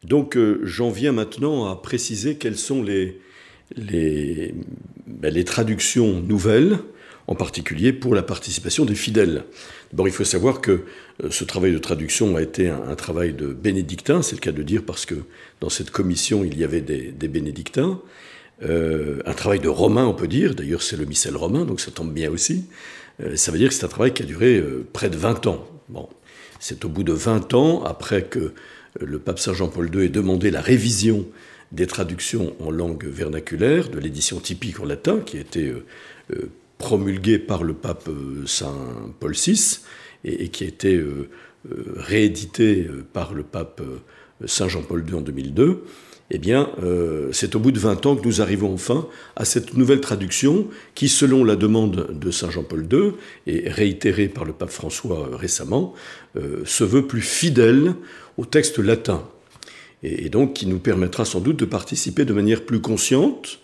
Donc j'en viens maintenant à préciser quelles sont les traductions nouvelles, en particulier pour la participation des fidèles. D'abord, il faut savoir que ce travail de traduction a été un travail de bénédictins, c'est le cas de le dire parce que dans cette commission, il y avait des bénédictins. Un travail de romain, on peut dire, d'ailleurs c'est le missel romain, donc ça tombe bien aussi. Ça veut dire que c'est un travail qui a duré près de 20 ans. Bon, c'est au bout de 20 ans, après que le pape Saint Jean-Paul II ait demandé la révision des traductions en langue vernaculaire, de l'édition typique en latin, qui a été promulguée par le pape Saint Paul VI, et qui a été rééditée par le pape Saint Jean-Paul II en 2002, eh bien, c'est au bout de 20 ans que nous arrivons enfin à cette nouvelle traduction qui, selon la demande de Saint Jean-Paul II, et réitérée par le pape François récemment, se veut plus fidèle au texte latin, et donc qui nous permettra sans doute de participer de manière plus consciente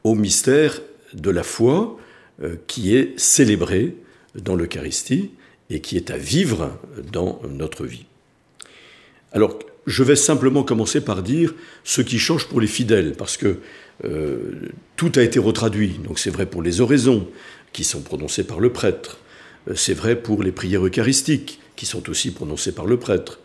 au mystère de la foi qui est célébré dans l'Eucharistie et qui est à vivre dans notre vie. Alors, je vais simplement commencer par dire ce qui change pour les fidèles, parce que tout a été retraduit. Donc c'est vrai pour les oraisons, qui sont prononcées par le prêtre. C'est vrai pour les prières eucharistiques, qui sont aussi prononcées par le prêtre.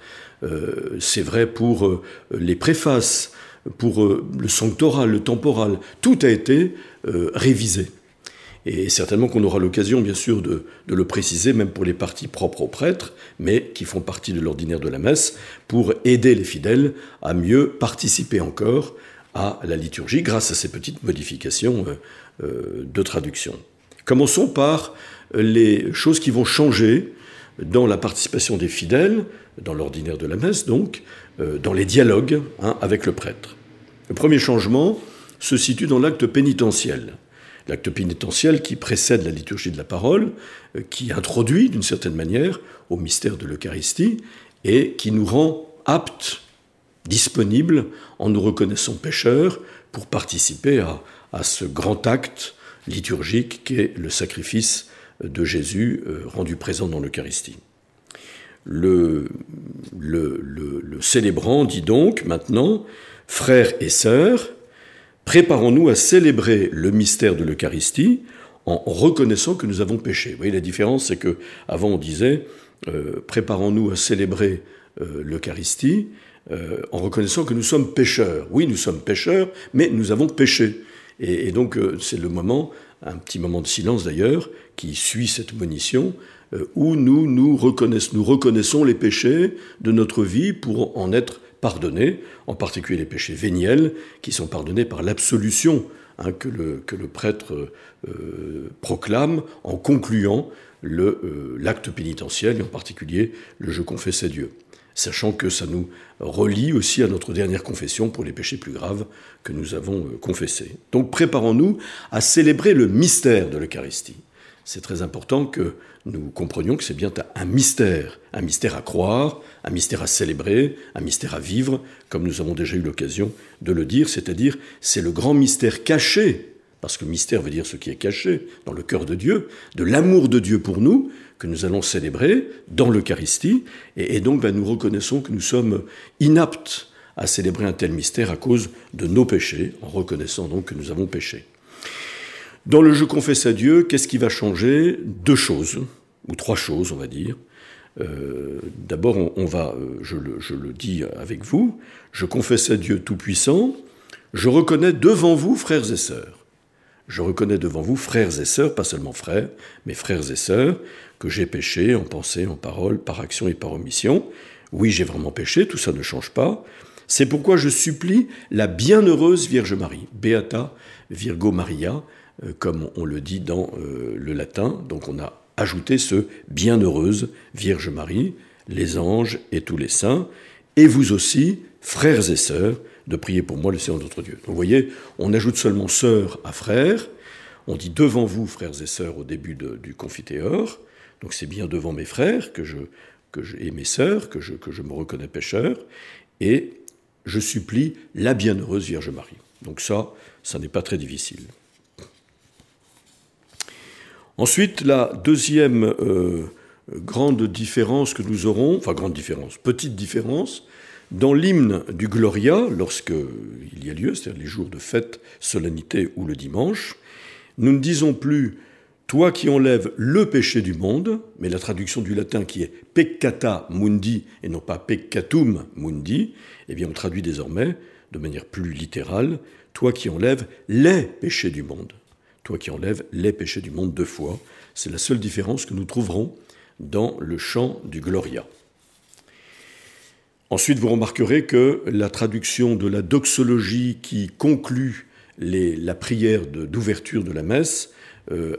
C'est vrai pour les préfaces, pour le sanctoral, le temporal. Tout a été révisé. Et certainement qu'on aura l'occasion, bien sûr, de le préciser, même pour les parties propres aux prêtres, mais qui font partie de l'ordinaire de la messe, pour aider les fidèles à mieux participer encore à la liturgie grâce à ces petites modifications de traduction. Commençons par les choses qui vont changer dans la participation des fidèles, dans l'ordinaire de la messe, donc, dans les dialogues avec le prêtre. Le premier changement se situe dans l'acte pénitentiel. L'acte pénitentiel qui précède la liturgie de la parole, qui introduit d'une certaine manière au mystère de l'Eucharistie et qui nous rend aptes, disponibles, en nous reconnaissant pécheurs, pour participer à ce grand acte liturgique qu'est le sacrifice de Jésus rendu présent dans l'Eucharistie. Le célébrant dit donc maintenant, frères et sœurs, préparons-nous à célébrer le mystère de l'Eucharistie en reconnaissant que nous avons péché. Vous voyez, la différence, c'est qu'avant on disait préparons-nous à célébrer l'Eucharistie en reconnaissant que nous sommes pécheurs. Oui, nous sommes pécheurs, mais nous avons péché. Et donc c'est le moment, un petit moment de silence d'ailleurs, qui suit cette monition, où nous reconnaissons les péchés de notre vie pour en être pardonnés, en particulier les péchés véniels, qui sont pardonnés par l'absolution que le prêtre proclame en concluant l'acte pénitentiel, et en particulier le « Je confesse à Dieu », sachant que ça nous relie aussi à notre dernière confession pour les péchés plus graves que nous avons confessés. Donc préparons-nous à célébrer le mystère de l'Eucharistie. C'est très important que nous comprenions que c'est bien un mystère à croire, un mystère à célébrer, un mystère à vivre, comme nous avons déjà eu l'occasion de le dire, c'est-à-dire c'est le grand mystère caché, parce que mystère veut dire ce qui est caché dans le cœur de Dieu, de l'amour de Dieu pour nous, que nous allons célébrer dans l'Eucharistie, et donc nous reconnaissons que nous sommes inaptes à célébrer un tel mystère à cause de nos péchés, en reconnaissant donc que nous avons péché. Dans le « Je confesse à Dieu », qu'est-ce qui va changer? 2 choses, ou 3 choses, on va dire. D'abord, je le dis avec vous, je confesse à Dieu Tout-Puissant, je reconnais devant vous, frères et sœurs. Je reconnais devant vous, frères et sœurs, pas seulement frères, mais frères et sœurs, que j'ai péché en pensée, en parole, par action et par omission. Oui, j'ai vraiment péché, tout ça ne change pas. C'est pourquoi je supplie la bienheureuse Vierge Marie, Beata Virgo Maria, comme on le dit dans le latin. Donc on a ajouté ce « bienheureuse Vierge Marie », les anges et tous les saints, et vous aussi, frères et sœurs, de prier pour moi le Seigneur notre Dieu. Donc vous voyez, on ajoute seulement sœurs à frères, on dit devant vous, frères et sœurs, au début du Confiteor, donc c'est bien devant mes frères et mes sœurs que je me reconnais pécheur, et je supplie la bienheureuse Vierge Marie. Donc ça n'est pas très difficile. Ensuite, la deuxième grande différence que nous aurons, enfin grande différence, petite différence, Dans l'hymne du Gloria, lorsqu'il y a lieu, c'est-à-dire les jours de fête, solennité ou le dimanche, nous ne disons plus « toi qui enlèves le péché du monde », mais la traduction du latin qui est « peccata mundi » et non pas « peccatum mundi », eh bien on traduit désormais, de manière plus littérale, « toi qui enlèves les péchés du monde ». Toi qui enlèves les péchés du monde 2 fois. C'est la seule différence que nous trouverons dans le chant du Gloria. Ensuite, vous remarquerez que la traduction de la doxologie qui conclut la prière d'ouverture de la messe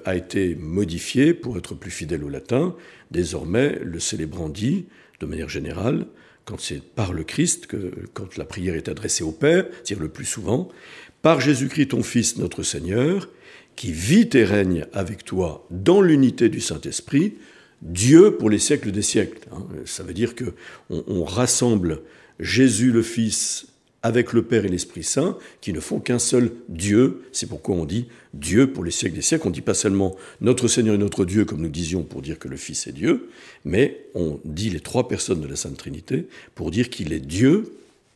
a été modifiée pour être plus fidèle au latin. Désormais, le célébrant dit, de manière générale, quand c'est par le Christ, quand la prière est adressée au Père, c'est-à-dire le plus souvent, « Par Jésus-Christ ton Fils, notre Seigneur, qui vit et règne avec toi dans l'unité du Saint-Esprit, Dieu pour les siècles des siècles. » Ça veut dire qu'on rassemble Jésus le Fils avec le Père et l'Esprit Saint, qui ne font qu'un seul Dieu. C'est pourquoi on dit Dieu pour les siècles des siècles. On ne dit pas seulement notre Seigneur et notre Dieu, comme nous disions pour dire que le Fils est Dieu, mais on dit les 3 personnes de la Sainte Trinité pour dire qu'il est Dieu.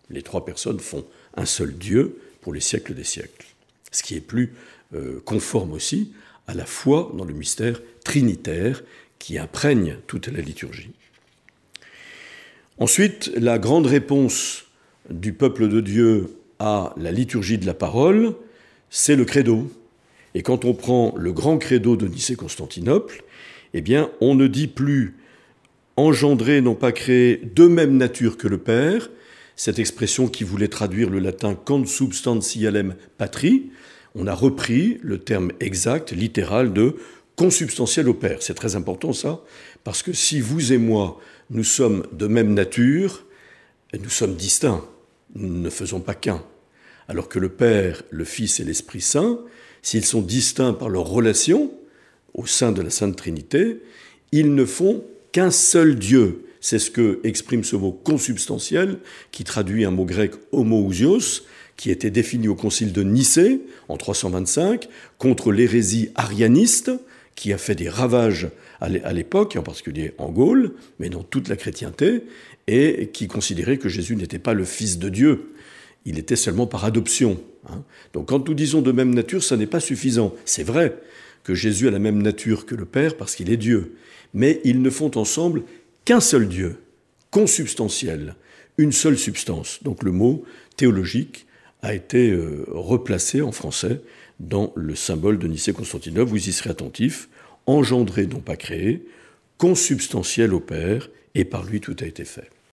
Les 3 personnes font un seul Dieu pour les siècles des siècles. Ce qui est plus conforme aussi à la foi dans le mystère trinitaire qui imprègne toute la liturgie. Ensuite, la grande réponse du peuple de Dieu à la liturgie de la parole, c'est le credo. Et quand on prend le grand credo de Nicée-Constantinople, eh bien, on ne dit plus « engendré, non pas créé, de même nature que le Père », cette expression qui voulait traduire le latin « consubstantialem patri », on a repris le terme exact, littéral, de consubstantiel au Père. C'est très important ça, parce que si vous et moi, nous sommes de même nature, nous sommes distincts, nous ne faisons pas qu'un. Alors que le Père, le Fils et l'Esprit Saint, s'ils sont distincts par leur relation au sein de la Sainte Trinité, ils ne font qu'un seul Dieu. C'est ce que exprime ce mot consubstantiel, qui traduit un mot grec homoousios, qui était défini au concile de Nicée en 325 contre l'hérésie arianiste qui a fait des ravages à l'époque, en particulier en Gaule, mais dans toute la chrétienté, et qui considérait que Jésus n'était pas le Fils de Dieu, il était seulement par adoption. Donc quand nous disons de même nature, ça n'est pas suffisant. C'est vrai que Jésus a la même nature que le Père parce qu'il est Dieu, mais ils ne font ensemble qu'un seul Dieu, consubstantiel, une seule substance. Donc le mot théologique a été replacé en français dans le symbole de Nicée-Constantinople. Vous y serez attentifs. Engendré, non pas créé, consubstantiel au Père, et par lui tout a été fait.